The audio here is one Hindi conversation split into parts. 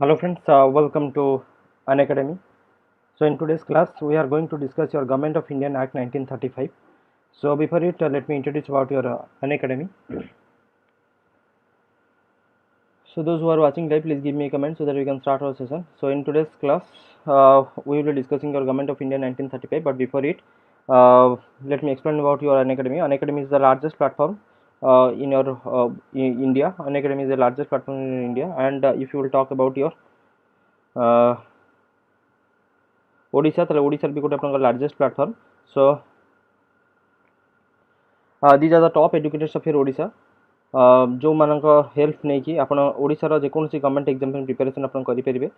Hello friends, welcome to Unacademy. So in today's class we are going to discuss your Government of Indian Act 1935. So before it, let me introduce about your Unacademy. So those who are watching live, please give me a comment so that we can start our session. So in today's class we will be discussing your Government of India 1935, but before it, let me explain about your Unacademy. Unacademy is the largest platform in your in India. Unacademy is the largest platform in India, and if you will talk about your Odisha ताले ओडिशा भी गोटे आपन largest platform so these are the top educators of your Odisha जो मानक हेल्प नहीं कि आपन ओडिशा रो जे कोनसी गवर्नमेंट एग्जाम प्रिपरेशन आपन करि परिबे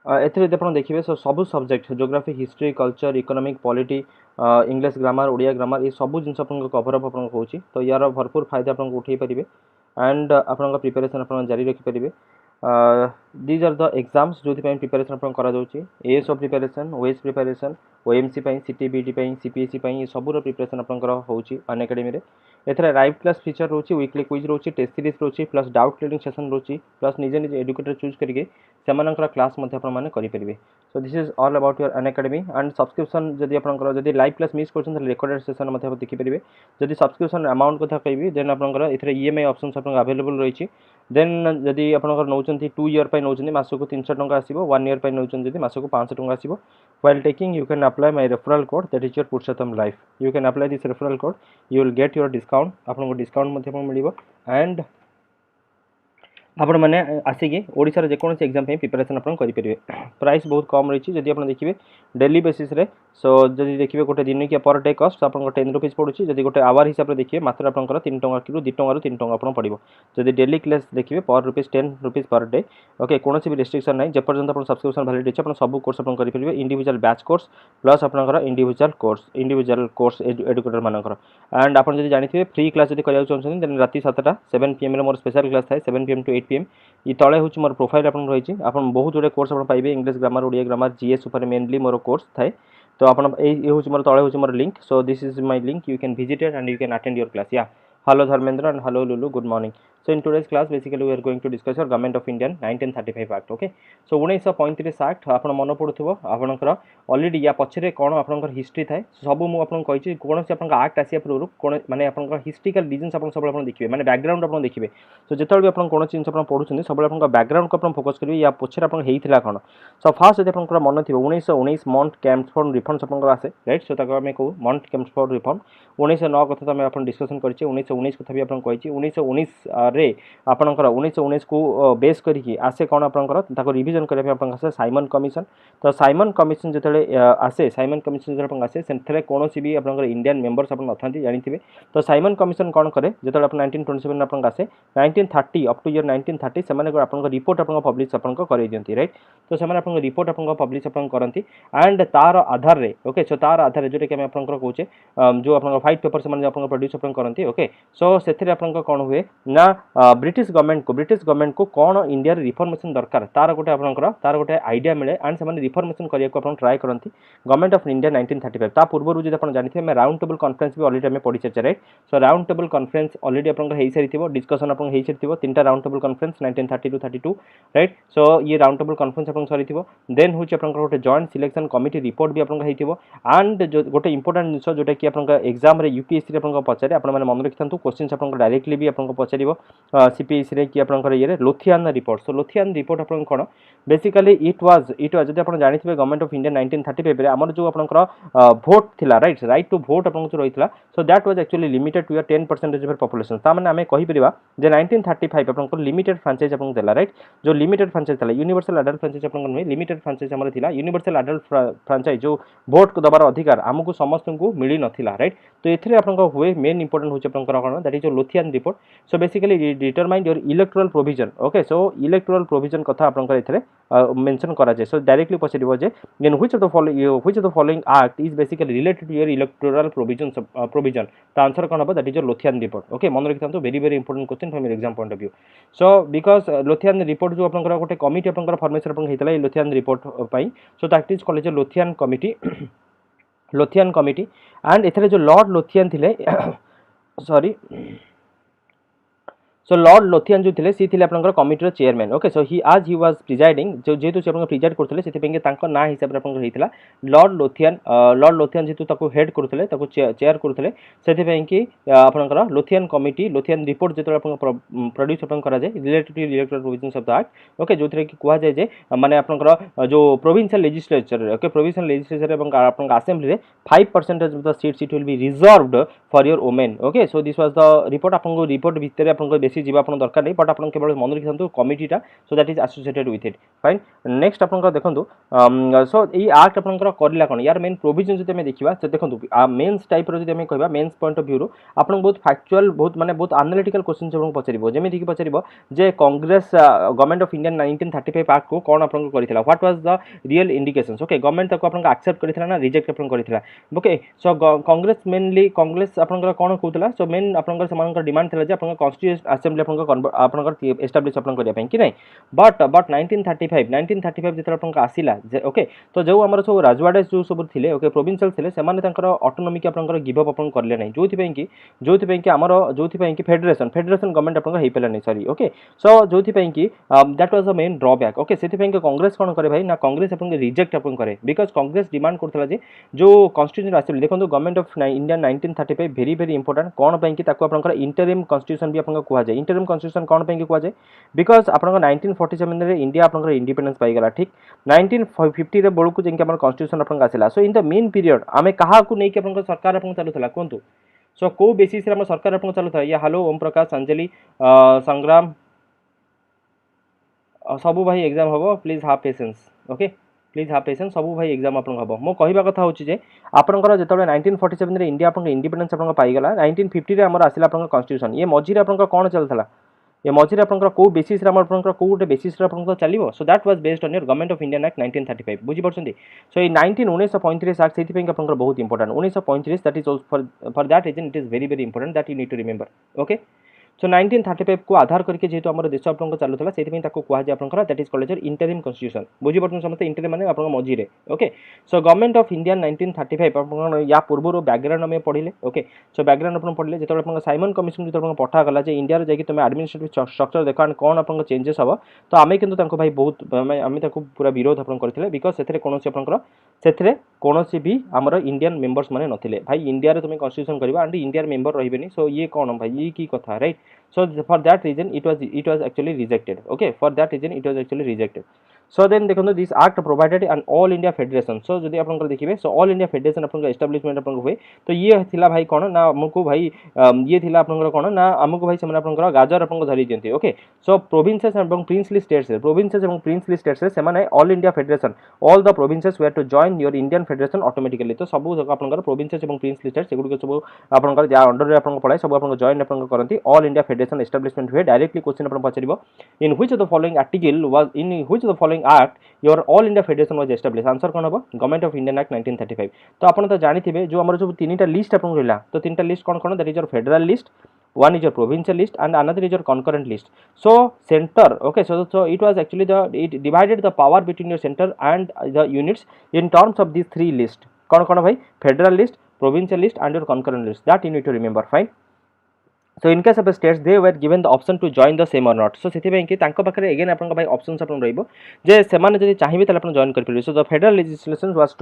एथरे यदि आपन देखिबे सो सब subject geography history culture economic polity English grammar Odia grammar ये सब जिंस आपन कवर अप आपन होची तो यार भरपूर फायदा आपन उठै परिबे एंड आपन प्रिपरेशन आपन जारी रखि परिबे दीज आर द एग्जाम्स जो प्रिपरेशन आपन करा जाउची ASO preparation OS preparation OMC पई सीटीबीटी पई सीपीएससी पई सबुर प्रिपरेशन आपन करा होची अनएकेडमी रे एथरे लाइव क्लास फीचर रोची वीकली क्विज रोची टेस्ट सीरीज रोची प्लस डाउट क्लियरिंग सेशन रोची प्लस निजे निजे एजुकेटर चूज करके सेमानकर क्लास मध्ये आपण माने करि परिबे so this is all about your Unacademy and subscription जदि आपनकर जदि लाइव क्लास मिस करछन त रिकॉर्डेड सेशन मध्ये आप देखि परिबे जदि सब्सक्रिप्शन अमाउंट कथा कहबी देन आपनकर एथरे ईएमआई ऑप्शंस आपन अवेलेबल रहिछि देन जदि आपनकर नौचंती 2 ईयर पय नौचंती मासको 300 टंका आसीबो 1 ईयर पय नौचंती जदि मासको 500 टंका आसीबो while taking you can apply my referral code that is your Purusottam life you can apply this referral code you will get your discount आपनको डिस्काउंट मध्ये आपन मिलिबो एंड आपण माने आसिके ओडिसा रे जे कोनसे एग्जाम पे प्रिपरेशन आपण करि परिबे प्राइस बहुत कम रही जदि आपण देखिबे डेली बेसिस रे सो जदि देखिबे गोटे दिन के पर डे कॉस्ट आपण 10 रुपीस पडुची जदि गोटे आवर हिसाब रे देखिबे मात्र आपण 3 टंका कि 2 टंका रु 3 टंका आपण पडिबो जदि डेली क्लास देखिबे पर rupees 10 rupees per day okay कोनोसी भी रेस्ट्रिक्शन नै जे पर्यंत आपण सब्सक्रिप्शन वैलिडिटी अछि आपण सब कोर्स आपण करि परिबे इंडिविजुअल बैच कोर्स प्लस आपण इंडिविजुअल कोर्स एजुकेटर मानकर एंड आपण जदि जानिथिबे फ्री क्लास जदि करिया चाहछन देन राती 7टा 7 पीएम रे मोर स्पेशल क्लास थाए 7 पीएम टू 8 पीएम ये तले हूँ मोर प्रोफाइल आपन रही आपन बहुत गुड़े कोर्स आप पाइबे English grammar Odia grammar GS ऊपर मेनली मोर कोर्स थाए तो आपन ये हूँ मोर तले हूँ मोर link so this is my link you can visit it and you can attend your class या hello dharmendra and hello lulu good morning so in today's class basically we are going to discuss your government of indian 1935 act okay so 1935 act आपण मन पडुथबो आपनकर ऑलरेडी या पछरे कोन आपनकर हिस्ट्री थाए सब मु आपन कहिछि कोन से आपनका एक्ट आसिया पूर्व कोन माने आपनकर हिस्ट्रिकल रीजंस आपन सब आपन देखिबे माने बैकग्राउंड आपन देखिबे so जेतल भी आपन कोन चीज आपन पढुछन सब आपनका बैकग्राउंड को आपन फोकस करिवे या पछरे आपन हेइथिला कोन so फर्स्ट यदि आपनकर मन थिबो 1919 मंथ कैंप्स फॉर रिफॉर्म्स आपनकर आसे राइट सो ताको हमें को मंथ कैंप्स फॉर रिफॉर्म 1909 कथा तो हम आपन डिस्कशन करछि 1919 कथा भी आपन कहिछि 1919 रे आपनकर 1919 को बेस करिकि आसे कोन आपनकर ताको रिवीजन करबे आपन आसे साइमन कमिशन तो साइमन कमिशन जेतले आसे साइमन कमिशन जेतले आपन आसे सेंथले कोनोसी भी आपनकर इंडियन मेंबर्स आपन नथांती जानिथिबे तो साइमन कमिशन कोन करे जेतले आपन 1927 आपन आसे 1930 अप टू ईयर 1930 सेमाने आपन रिपोर्ट आपन पब्लिश आपन करै दियंती राइट तो सेमाने आपन रिपोर्ट आपन पब्लिश आपन करंती एंड तार आधार रे ओके सो तार आधार रे जोटे के हम आपन कहूचे जो आपन फाइट पेपर से आपन प्रोड्यूस आपन करंती ओके सो सेथिरे आपन कोन हुए ना ब्रिटिश गवर्नमेंट को कोन इंडिया रे रिफॉर्मेशन दरकार तार गोटे आईडिया मिले एंड से रिफॉर्मेशन करिया को आपन ट्राई करंती गवर्नमेंट ऑफ इंडिया 1935 ता पूर्व जदि आपन जानिथे मैं राउंड टेबल कॉन्फ्रेंस भी ऑलरेडी हमें पढि चर्चा right so round table conference already आपन हेई सरिथिबो डिस्कशन आपन हेई सरिथिबो तीनटा round table conference 1930 to 32 right so ये राउंड टेबल कॉन्फ्रेंस आपन सरिथिबो देन होची आपन गोटे जॉइंट सिलेक्शन कमिटी रिपोर्ट भी आपन हेइथिबो एंड जो गोटे इंपोर्टेंट जिंस जोटा कि आपन एग्जाम रे यूपीएससी रे आपन पचारे आपन माने मन रखिथांतु क्वेश्चंस आपन डायरेक्टली भी आपन पचारिबो सीपीएससी रे कि आपन ये लोथियान रिपोर्ट सो लोथियान रिपोर्ट आपन कोन बेसिकली इट वाज जदि आपन जानिथिबे गवर्नमेंट ऑफ इंडिया 1935 रे हमर जो आपन वोट थिला राइट टू वोट आपन जो रहितला so that was actually limited to 10% of population ता माने हमें कहि परिबा जे 1935 आपन लिमिटेड फ्रेंचाइज आपन देला राइट जो लिमिटेड फ्रेंचाइज थिला यूनिवर्सल अडल्ट फ्रेंचाइज आपन नुहे लिमिटेड फ्रेंचाइज हमर थिला यूनिवर्सल अडल्ट फ्रेंचाइज जो वोट को दबार अधिकार हमकु समस्त को मिली नथिला राइट तो एथरे आपन हुए मेन इंपोर्टेंट होचे आपन कोन दैट इज जो Lothian report so basically determine your electoral provision okay so electoral provision कथा आपन एथरे मेंशन करा जाय सो डायरेक्टली पछिबो जे in which of the following act is basically related to your electoral provision the answer कोन हबो that is your Lothian report okay मन रखिथांतु very important question from your exam point of view so because Lothian report जो आपन गोटे कमिटी आपन फॉर्मेशन आपन हेतला लोथियान रिपोर्ट पई so that is called Lothian committee and एथरे जो लॉर्ड लोथियन थिले सॉरी सो लॉर्ड लोथियन जो थे सी थे आपंकर कमिटर चेयरमैन ओके सो ही आज ही वाज प्रिजाइडिंग जो जेहेतु से प्रिजाइड करते से ना हिसाब से होता लॉर्ड लोथियन जेहेतु हेड करुले चेयर करुले से आपंकर लोथियन कमिटी लोथियन रिपोर्ट जो प्रोड्यूस कराए related to electoral provisions of the act okay जो थी कहुए जे माने आपंकर जो provincial legislature okay provincial legislature assembly 5% of the seat will be reserved for your women okay so this was the report आपको रिपोर्ट भितर आपको बेसी जीवा आपन दरकार नहीं बट आपन केवल मन रखिथांतु कमिटीटा so that is associated with it fine next आपन देखंतु सो ई एक्ट आपन करला कोन यार मेन प्रोविजन जति हमें देखिबा से देखंतु मेंस टाइप रो जति हमें कहबा मेंस पॉइंट ऑफ व्यू रो आपन बहुत फैक्चुअल बहुत माने बहुत एनालिटिकल क्वेश्चन आपन पचरिबो जेमिति कि पचरिबो जे Congress government of India 1935 act को कोन आपन करिथिला what was the real indications okay government ताको आपन एक्सेप्ट करिथिला ना रिजेक्ट आपन करिथिला okay so Congress mainly Congress आपन कोन कहउतला सो मेन आपन समानकर डिमांड थिला जे आपन कॉन्स्टिट्यूएंट असेंबली आपन एस्टाब्लिश आपन करिया पई कि नै बट 1935 जेतरा आपन आसीला ओके तो जो हमर सब राजवाड़े जो सब थिले ओके प्रोविंशियल थिले से माने तंकर ऑटोनॉमी के आपन गिव अप आपन करले नै जोथि पई कि हमर जोथि पई कि फेडरेशन गवर्नमेंट आपन हेइ पेला नै सॉरी ओके सो जोथि पई कि that was the main drawback okay सेथि पई कि कांग्रेस कोन करे भाई ना कांग्रेस आपन रिजेक्ट आपन करे बिकॉज़ कांग्रेस डिमांड करथला जे जो कॉन्स्टिट्यूएंट असेंबली देखंतु government of India 1935 very very important कोन पई कि ताको आपन इंटरिम कॉन्स्टिट्यूशन भी आपन कुआ जाय इंटरिम कॉन्स्टिट्यूशन कोन पई कि कुआ जाय बिकॉज़ आपन 1947 रे इंडिया आपन इंडिपेंडेंस पाई गला ठीक 1950 रे बळकु जेंके आपन कॉन्स्टिट्यूशन आपन आसिला सो इन द मेन पीरियड आमे कहा को नै कि आपन सरकार आपन चालुथला कोंतु सो को बेसिस रे हम सरकार आपन चालुथला या हेलो ओम प्रकाश अंजलि संग्राम सबू भाई एग्जाम हबो please half patience okay please half patience सबू भाई एग्जाम आपन हबो मो कहबा कथा होची जे आपनकर जेतबे 1947 रे इंडिया आपन इंडिपेंडेंस आपन पाई गला 1950 रे हमर आसिला आपन कॉन्स्टिट्यूशन ये मझी रे आपन कोन चलथला ये मझी रे आपन को बेसिस रे आपन को गोटे बेसिस रे आपन चलिबो so that was based on your government of India act 1935 बुझी परछंती सो ये 1935 एक्ट सेति पें आपन बहुत important 1935 that is for that reason it is very very important that you need to remember okay so 1935 को आधार करके जेहेतु आम देश आपन चलुला से कहुए that is called interim constitution बुझी पड़ते समस्त इंटरिम माने आपन मझी रे okay so government of India 1935 आपन या पूर्व बैकग्राउंड में पढ़िले ओके सो बैकग्राउंड आपन पढ़िले जेतो आपन साइमन कमिशन जो आपन पठा गला जे इंडिया रे जाकि तुम एडमिनिस्ट्रेटिव स्ट्रक्चर देखो एंड कोन आपन चेंजेस हबो तो आमे किंतु तांको भाई बहुत आमे ताको पूरा विरोध आपन करथिले बिकॉज़ सेथरे कोनोसी आपन सेथरे कोनोसी भी हमर इंडियन मेंबर्स माने नथिले भाई इंडिया रे तुम कॉन्स्टिट्यूशन करबा एंड इंडिया रे मेंबर रहिबेनी सो ये कोन भाई ये की कथा right so for that reason it was actually rejected okay for that reason it was actually rejected so then देखो this act provided an all india federation so जदि आपन देखिबे so all india federation आपन एस्टैब्लिशमेंट आपन हुए तो ये थिला भाई कोन ना हमको भाई ये थिला आपन कोन ना हमको भाई से आपन गाजर आपन धरि दियंती ओके सो प्रोविंसेस एवं प्रिंसली स्टेट्स प्रोविंसेस एवं प्रिंसली स्टेट्स से माने all India federation all the provinces were to join your Indian federation automatically तो सब आपन प्रोविंसेस एवं प्रिंसली स्टेट्स एगुड के सब आपन जा अंडर रे आपन पड़ाय सब आपन जॉइन आपन करंती ऑल इंडिया फेडरेशन एस्टैब्लिशमेंट हुए डायरेक्टली क्वेश्चन आपन पचरिबो in which of the following article was in which of the following act your all India federation was establish answer कोन हबो गवर्नमेंट ऑफ इंडियन एक्ट 1935 तो आपन तो जानिथिबे जो हमर जो तीनटा लिस्ट आपन रहला तो तीनटा list cone that is your federal list one is your provincial list and another is your concurrent list so center okay so it was actually it divided the power between your center and the units in terms of these three list kon bhai federal list provincial list and your concurrent list that you need to remember fine so in case of the states they were given the option to join the same or not so सेति कि तांको पाखरे अगेन आपन भाई ऑप्शंस आपन रहइबो जे सेमाने जदि चाहिबे तले आपन जॉइन कर परिबे so the federal legislation was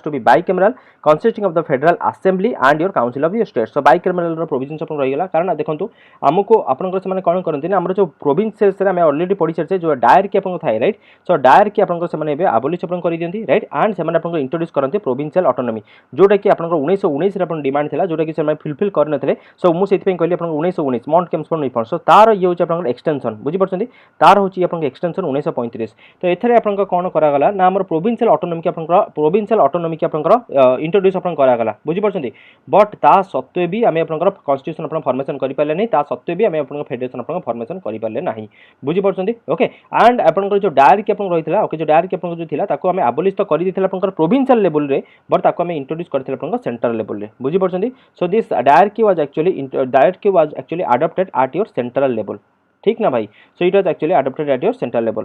to be bicameral consisting of the federal assembly and your council of your state so bicameral रो प्रोविजंस आपन रहि गेला कारण देखंतु हमको आपन से माने कोन करंती ना हमर जो प्रोविंसेस रे हम ऑलरेडी पढि चर्चे जो डायर के आपन थाई राइट सो डायर के आपन से माने एबे अबोलिश आपन करि दियंती राइट एंड से माने आपन इंट्रोड्यूस करंती प्रोविंशियल ऑटोनॉमी जोटा कि आपन 1919 रे आपन डिमांड थिला जोटा कि से माने फुलफिल कर नथले सो मु सेति पे कहली आपन 1919 मॉन्ट केम्सफोर्ड नहीं सो तार ये होची आपन एक्सटेंशन बुझी परछंती तार होची आपन एक्सटेंशन 1935 तो एथरे आपन कोन करा गला ना हमर प्रोविंशियल ऑटोनॉमी के आपन इंट्रोड्यूस आपन करा गला बुझी परछंती बट ता सत्वे भी हमें आपन कॉन्स्टिट्यूशन आपन फॉर्मेशन करि पाले नहीं ता सत्वे भी हमें आपन फेडरेशन आपन फॉर्मेशन करि पाले नहीं बुझी परछंती ओके एंड आपन जो डायर के आपन रहितला ओके जो डायर के आपन जो थिला ताको हमें अबोलिश तो करि दिथिला आपन प्रोविंशियल लेवल रे बट ताको हमें इंट्रोड्यूस करथिला आपन सेंट्रल लेवल रे बुझी परछंती so this dyarchy was actually adopted at your central level ठीक ना भाई। So it was actually adopted at your central level.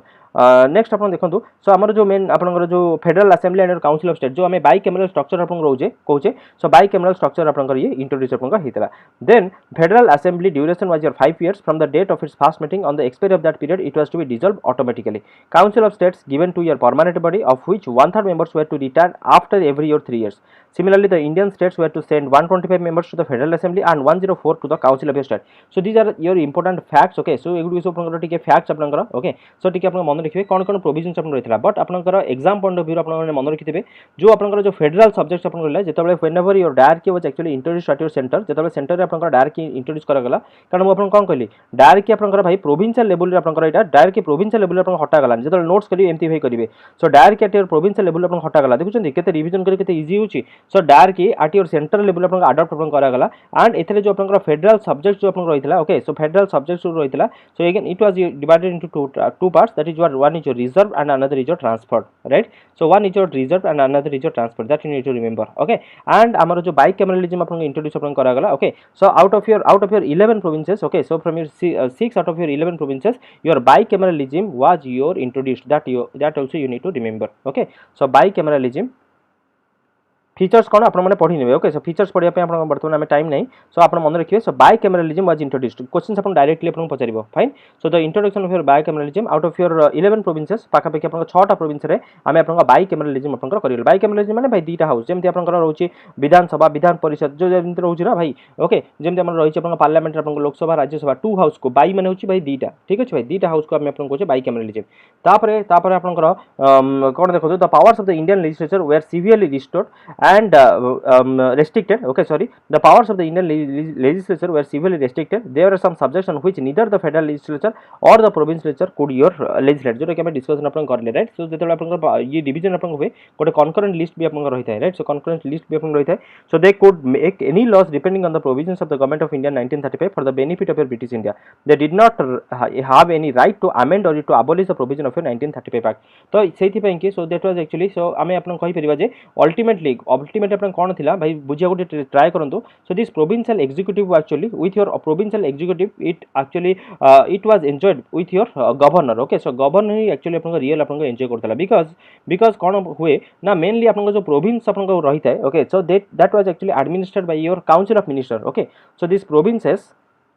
Next अपन देखो सो आमर जो मेन आपनकर जो federal assembly and council of state जो आम बाई कैमरल स्ट्रक्चर अपन रोचे कौचे सो बाई कैमरल स्ट्रक्चर आपनकर ये इंट्रोड्यूस अपन होता। Then federal assembly duration was your 5 years from the date of its first meeting on the expiry of that period it was to be dissolve automatically. Council of states given to your permanent body of which 1/3 members were to retire after every year 3 years. Similarly, the Indian states were to send 125 members to the Federal Assembly and 104 to the Council of your state. So these are your important facts. Okay, so एगुडी सब आपनकर टिके facts आपनकर okay, so टिके आपन मन रखिबे कोन कोन प्रोविजंस आपन रहितला बट आपनकर एग्जाम पॉइंट ऑफ व्यू आपन माने मन रखिथिबे जो आपनकर जो फेडरल सब्जेक्ट्स आपन रहला जेतबेले whenever your direct was actually introduce at your centre जेतबेले सेंटर रे आपनकर डायरेक्ट इंट्रोड्यूस करा गला कारण मु आपन कोन कहली डायरेक्ट आपनकर भाई प्रोविंशियल लेवल रे आपनकर एटा डायरेक्ट प्रोविंशियल लेवल रे आपन हटा गला जेतबेले नोट्स करी एमती भाई करिवे so direct at your provincial level रे आपन हटा गला देखुछन केते रिवीजन करी केते इजी होची so direct at your central level अपन अडॉप्ट अपन करा गला एंड एथरे जो अपन फेडरल सब्जेक्ट जो अपन रहितला ओके सो फेडरल सब्जेक्ट जो रहितला so again it was divided into two parts that is one is your reserve and another is your transfer right so one is your reserve and another is your transfer that you need to remember okay and हमर जो बाइकैमरलिज्म अपन इंट्रोड्यूस अपन करा गला okay so out of your 11 provinces okay so from your 6 out of your 11 provinces your bicameralism was your introduced that also you need to remember okay so bicameralism features कौन आप पढ़ी ने ओके सो फीचर्स पढ़िया पे आपन वर्तमान में टाइम नहीं सो आप मन रखिए so bicameralism was introduced questions अपन डायरेक्टली आपन पचारिबो fine so the introduction of your bicameralism out of your 11 provinces पाखा पाखी आपन 6टा प्रोविंस रे आमे आपन बाइकैमरलिज्म आपन करियो बाइकैमरलिज्म माने भाई दीटा हाउस जेमति आपन रहउची विधानसभा विधान परिषद जो जेमति रहउची ना भाई ओके जेमति हमर रहिची आपन पार्लियामेंट आपन लोकसभा राज्यसभा टू हाउस को बाई माने होची भाई दीटा ठीक अछि भाई दीटा हाउस को आमे आपन कोचे बाइकैमरलिज्म तापरे आपन कोन देखो the powers of the Indian legislature were severely restored and restricted okay sorry the powers of the Indian legislature were severely restricted there are some subjects on which neither the federal legislature or the provincial legislature could your legislate जो कि हम डिस्कशन अपन करले राइट सो जेतले अपन ये डिवीजन अपन हुए गोटे कॉन्करेंट लिस्ट भी अपन रहिता है राइट सो कॉन्करेंट लिस्ट भी अपन रहिता है so they could make any laws depending on the provisions of the government of India 1935 for the benefit of your British India they did not have any right to amend or to abolish the provision of your 1935 act तो सेथि पय कि so that was actually so हमें अपन कहि परिबा जे अल्टीमेटली अपन कोन थिला भाई बुझिया गोटे ट्राई करंतु so this provincial executive actually with your provincial executive it actually it was enjoyed with your governor okay so governor ही एक्चुअली अपन रियल अपन एन्जॉय करतला बिकॉज कोन हुए ना मेनली अपन जो प्रोविंस अपन रहिता है okay so that was actually administered by your council of minister okay so this provinces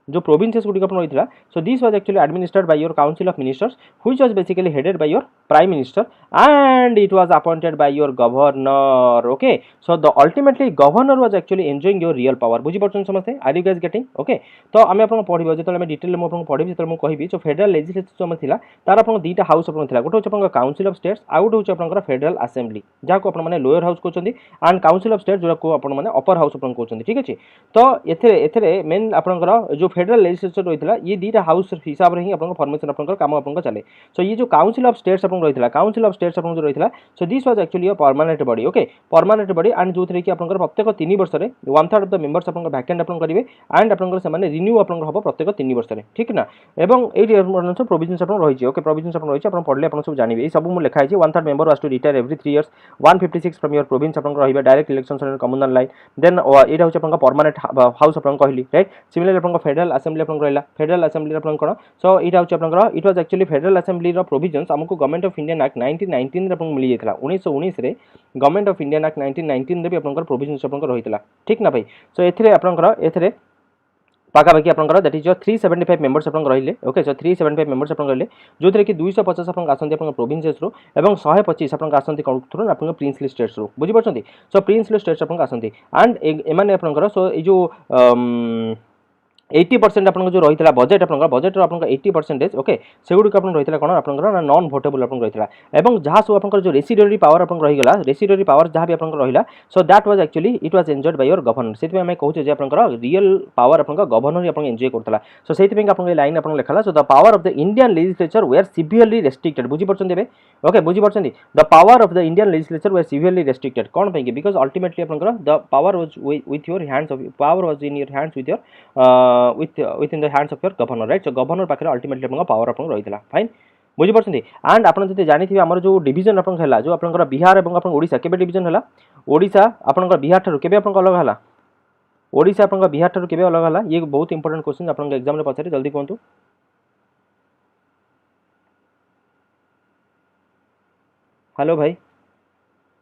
जो प्रोविंसेस गुडी अपन रहितला so this was actually administered by your council of ministers which was basically headed by your prime minister and it was appointed by your governor okay so the ultimately governor was actually enjoying your real power बुझी परछन समझते are you guys getting okay तो हमें अपन पढिबो जेतले हम डिटेल में अपन पढिबो जेतले हम कहिबी सो फेडरल लेजिस्लेचर जो हम थिला तार अपन दीटा हाउस अपन थिला गोटे अपन काउंसिल ऑफ स्टेट्स आउट होच अपन फेडरल असेंबली जा को अपन माने लोअर हाउस कोचंदी एंड काउंसिल ऑफ स्टेट जो को अपन माने अपर हाउस अपन कोचंदी ठीक अछि तो एथरे मेन अपन जो फेडरल लेजिस्लेचर रहितला ये दीटा हाउस हिसाब रे ही अपन फॉर्मेशन अपन काम अपन चले सो ये जो काउंसिल ऑफ स्टेट्स अपन रहितला काउंसिल ऑफ स्टेट्स अपन जो रहितला so this was actually a permanent body okay permanent body and जो थरे कि अपन प्रत्येक 3 वर्ष रे 1/3 ऑफ द मेंबर्स अपन वैकेंट अपन करिवे एंड अपन से माने रिन्यू अपन हबो प्रत्येक 3 वर्ष रे ठीक ना एवं एटी प्रोविजंस अपन रहिछि ओके प्रोविजंस अपन रहिछि अपन पढले अपन सब जानिबे ए सब मु लिखा छै 1/3 member was to retire every 3 years 156 from your province अपन रहिबे direct elections and communal line then एटा होछ अपन परमानेंट हाउस अपन कहली राइट सिमिलरली अपन फेडरल असेंबली अपन रहला फेडरल असेंबली अपन कोन सो इटा होछ अपन it was actually federal assembly रो प्रोविजंस हमको गवर्नमेंट ऑफ इंडियन एक्ट 1919 रे अपन मिली जेतला 1919 रे गवर्नमेंट ऑफ इंडियन एक्ट 1919 रे भी अपन प्रोविजंस अपन रहितला ठीक ना भाई सो एथरे अपन एथरे पाखा पाखी अपन दैट इज योर 375 मेंबर्स अपन रहिले ओके सो 375 मेंबर्स अपन रहिले जो थरे कि 250 अपन आसंती अपन प्रोविंसेस रो एवं 125 अपन आसंती कोन थ्रू अपन प्रिंसली स्टेट्स रो बुझि परछंती सो प्रिंसली स्टेट्स अपन आसंती एंड एमाने अपन सो ए जो 80% अपन जो रहितला बजेट रो अपन 80% ओके सेगुडी को अपन रहितला कोन अपन ना नॉन वोटेबल अपन रहितला एवं जहा सो अपन जो रेसिडरी पावर अपन रहि गेला रेसिडरी पावर जहा भी अपन रहिला so that was actually it was enjoyed by your governor सेति में कहू जे अपन रियल पावर अपन गवर्नर ही अपन एन्जॉय करतला सो सेति में अपन लाइन अपन लिखला so the power of the Indian legislature were severely restricted बुझी परछन देबे ओके बुझी परछन the power of the Indian legislature were severely restricted कोन पे बिकॉज़ अल्टीमेटली अपन the power was with your hands of power was in your hands with your within the hands of your governor right so governor पाखरे ultimately अपन पावर अपन रहितला फाइन बुझि परछन एंड अपन जते जानिथिबे हमर जो डिवीजन अपन हला जो अपन बिहार एवं अपन ओडिसा केबे डिवीजन हला ओडिसा अपन बिहार थारु केबे अपन अलग हला ओडिसा अपन बिहार थारु केबे अलग हला ये बहुत इंपोर्टेंट क्वेश्चन अपन एग्जाम रे पछारे जल्दी कोंतु हेलो भाई,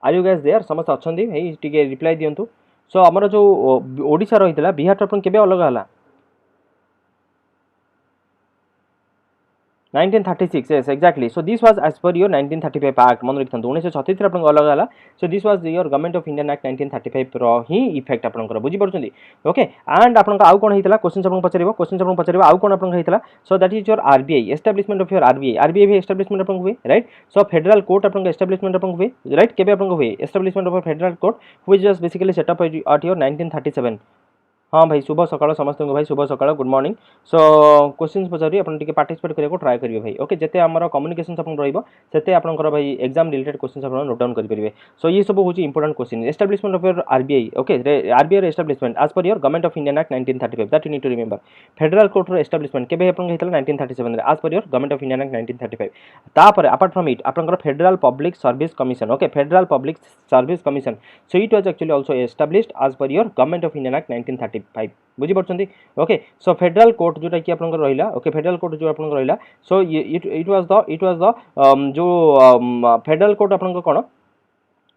आर यू गाइस देयर? समस्त अछंती भाई, टिके रिप्लाई दियंतु। सो हमर जो ओडिशा रहितला बिहार तो अपन केबे अलग हला? 1936, yes, exactly. So this was as per your 1935 Act. मन रखिथान 1936 रे अपन अलग हला. So this was your Government of Indian Act 1935 रो ही इफेक्ट अपन कर बुझी पड़छन्ती. ओके, एंड अपन का आउ कोन हेतला क्वेश्चन अपन पचरिबो, क्वेश्चन अपन पचरिबो आउ कोन अपन हेतला. So that is your RBI, establishment of your RBI. RBI भी एस्टैब्लिशमेंट अपन हुए, राइट. सो फेडरल कोर्ट अपन एस्टैब्लिशमेंट अपन हुए, राइट. केबे अपन हुए establishment of federal court which was basically set up at your 1937. हाँ भाई, शुभ सकाळ समस्त भाई, शुभ सकाळ, गुड मॉर्निंग. सो क्वेश्चन पचारि अपन टिके पार्टिसिपेट करने को ट्राई करिवे भाई. ओके, जते हमर कम्युनिकेशन अपन रहइबो सेते आपनकर भाई एग्जाम रिलेटेड क्वेश्चन अपन नोट डाउन करि परिबे. सो ये सब होची important question. Establishment of your RBI. Okay, RBI establishment as per your government of Indian act 1935, that you need to remember. Federal court रो एस्टैब्लिशमेंट केबे अपन हेतला 1937 रे as per your government of Indian act 1935. तापर अपार्ट फ्रॉम इट आपनकर federal public service commission. Okay, federal public service commission. So it was actually also established as per your government of Indian act 1935. बुझी पड़छन्ती. ओके, सो फेडरल कोर्ट जोटा कि आपनकर रहिला. ओके, फेडरल कोर्ट जो आपनकर रहिला. सो इट वाज द जो फेडरल कोर्ट आपनकर कोन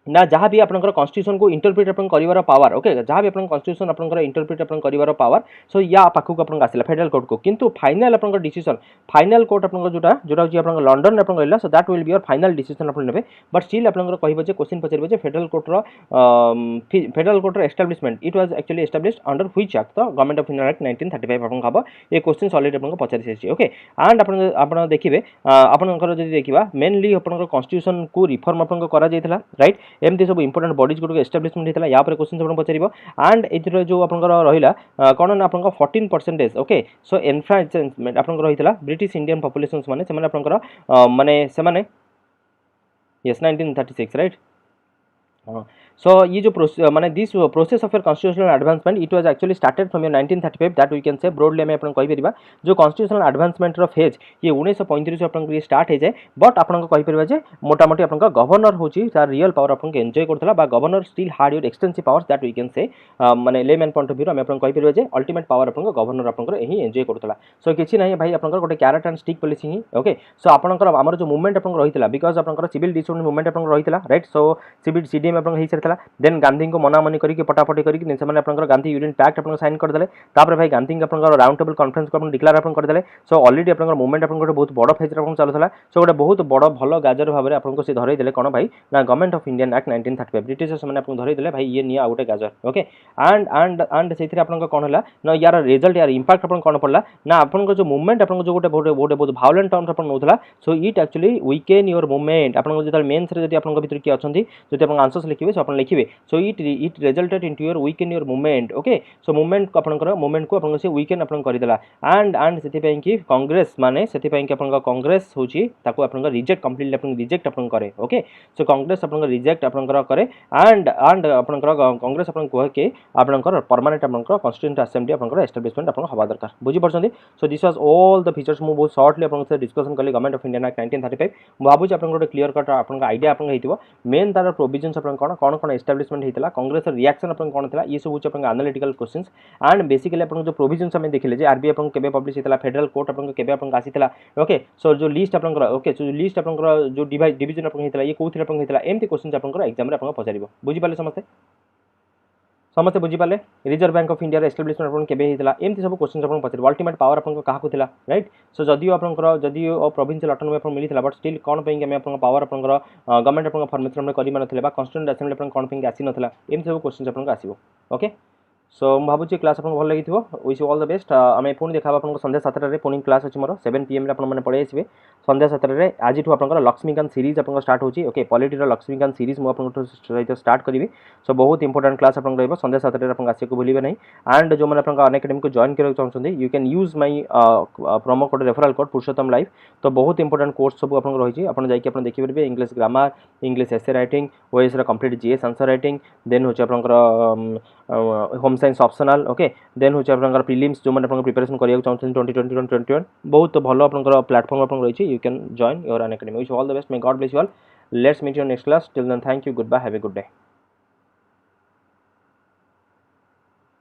ना जहाँ भी आपनकर कॉन्स्टिट्यूशन को इंटरप्रिट अपन करिवार पावर. ओके, जहाँ भी अपन कॉन्स्टिट्यूशन आपनकर इंटरप्रिट अपन करिवार पावर. सो या पाखु को अपन आसिला फेडरल कोर्ट को, किंतु फाइनल आपनकर डिसीजन फाइनल कोर्ट आपनकर जोटा जे आपनकर लंडन अपन रहला. So that will be your final decision अपन नेबे. बट स्टिल आपनकर कहिबो जे क्वेश्चन पचरिबो जे फेडरल कोर्ट रो establishment it was actually established under which act, the government of India act 1935 अपन खाबो. ये क्वेश्चन ऑलरेडी अपन पचरि सेछि. ओके, एंड अपन देखिबे आपनकर जदि देखिबा मेनली आपनकर कॉन्स्टिट्यूशन को रिफॉर्म अपन करा जायतला, राइट. एमती सब इंपोर्टेंट बॉडीज गुड एस्टैब्लिशमेंट होता है. यहाँ पर क्वेश्चन अपन पचार. एंड ये जो आप रहा कौन ना आप 14%. ओके, सो एनफ्रांचमेंट आप रही ब्रिटिश इंडियन पॉपुलेशन माने से यस 1936, राइट. हाँ, so ये जो माने this process of your constitutional advancement it was actually started from your 1935, that we can say broadly हम अपन कहि परिबा जो कॉन्स्टिट्यूशनल एडवांसमेंट रो फेज ये 1935 अपन के स्टार्ट हे जाय. बट अपन को कहि परिबा जे मोटा मोटी अपन का गवर्नर होची तार रियल पावर अपन के एन्जॉय करथला बा governor still had your extensive powers, that we can say माने लेमैन पॉइंट ऑफ व्यू हम अपन कहि परिबा जे अल्टीमेट पावर अपन का गवर्नर अपन को एही एन्जॉय करथला. सो किछि नाही भाई अपन गोटे कैरेट एंड स्टिक पॉलिसी ही. ओके, सो अपन हमर जो मूवमेंट अपन रहितला बिकॉज़ अपन सिविल डिसोबेडिएंस मूवमेंट अपन रहितला, राइट. सो सिविल सीडीएम अपन हेइ सरतला. देन गांधी को मनामनी करके पटापटी करके से अपन गांधी यूनियन पैक्ट अपन साइन करदे. तापर भाई गांधी अपन राउंड टेबल कॉन्फ्रेंस को अपन डिक्लेयर अपन करदे. सो ऑलरेडी अपन मूवमेंट अपन गोटे बहुत बड़ फेज अपन चलुला. सो गोटे बहुत बड़ भल गाजर भाव में आपको से धरई देले कौन भाई ना government of Indian act 1935. Britishers मैंने आपको धरई देले भाई ये निया आ गोटे गाजर. ओके, एंड एंड एंड से आपन कौन है ना यार रिजल्ट यार इंपैक्ट अपन कौन पड़ला ना आपन जो मूवमेंट अपन जो गोटे बहुत भायोलेंट टर्म्स अपन नौला. So it actually weaken your movement अपन जो मेन्स रे जदि अपन भीतर किए अच्छा जब अपन आंसर्स लिखिए सो अपन लिखिए. So it resulted into your weakened your movement. Okay, so movement को अपन मूवमेंट को अपन से वीकेन अपन करदेला. एंड एंड से कि कांग्रेस माने से कि अपन कांग्रेस होची ताको अपन रिजेक्ट कंप्लीटली अपन रिजेक्ट अपन करे. ओके, सो कांग्रेस अपन रिजेक्ट अपन करे. एंड एंड अपन कांग्रेस अपन कह के अपन परमानेंट अपन कॉन्स्टिट्यूएंट असेंबली अपन एस्टैब्लिशमेंट अपन हवा दरकार. बुझी पड़छन्ती. So this was all the features मु बहुत शॉर्टली अपन से डिस्कशन कली गवर्नमेंट ऑफ इंडियन एक्ट 1935. भाबुची अपन गोटे क्लियर कट अपन आइडिया अपन हेतिबो. मेन तार प्रोविजन्स अपन कोन कोन एस्टैब्लिशमेंट हेतला, कांग्रेस रिएक्शन अपन कोन थला, ये सब होची अपन एनालिटिकल क्वेश्चंस. एंड बेसिकली अपन जो प्रोविजन्स हम देखिले जे आरबीआई अपन केबे पब्लिश हेतला, फेडरल कोर्ट अपन केबे अपन आसीतला. ओके, सो जो लिस्ट अपन ओके सो लिस्ट अपन जो डिवीजन अपन हेतला ये कोथिले अपन हेतला एमती क्वेश्चन अपन एग्जाम रे अपन पचारिबो. बुझी पाले समस्ते समस्ते बुझी पाले. Reserve bank of India establishment अपन केबे हेतला एमती सब क्वेश्चन अपन पचारिबो. अल्टीमेट पावर अपन काहा को थिला, राइट. सो जदियो अपन जदियो प्रोविंशियल ऑटोनॉमी अपन मिलितला बट स्टिल कोन पे हम अपन पावर अपन गवर्नमेंट अपन फॉर्मेशन में करि मानथिले बा कॉन्स्टिट्यूएंट असेंबली अपन कोन पे आसी नथिला एमती सब क्वेश्चन अपन आसीबो. ओके, सो भावुची क्लास आपको भल लगी wish you all the best. आम पुणी देखा आपको संध्या 7 पुणी क्लास अच्छी मोर 7 PM आपने पढ़े आसवे संध्या 7 आज आप लक्ष्मीकांत सीरीज आप स्टार्ट होची. ओके, पॉलिटी लक्ष्मीकांत सीरीज मुझे सहित स्टार्ट करी. सो बहुत इंपोर्टेंट क्लास आप संध्या 7 आप आसिक भूलें नहीं. एंड जो मैंने अनएकेडमी को जॉइन करना चाहते you can use my promo code referral code Purushottam live. तो बहुत इंपोर्टेंट कोर्स सब आप रही आप देखिए English grammar, English essay writing, OS complete GS answer writing, then हो home science optional. Okay, then हो प्रीलिम्स जो मैंने प्रिपरेशन करिया चाहते 2020-2021 बहुत भल आप प्लेटफॉर्म आप रही. You can join your Unacademy. Wish all the best. May God bless you all. Let's meet your next class. Till then thank you. Goodbye. Have a good day.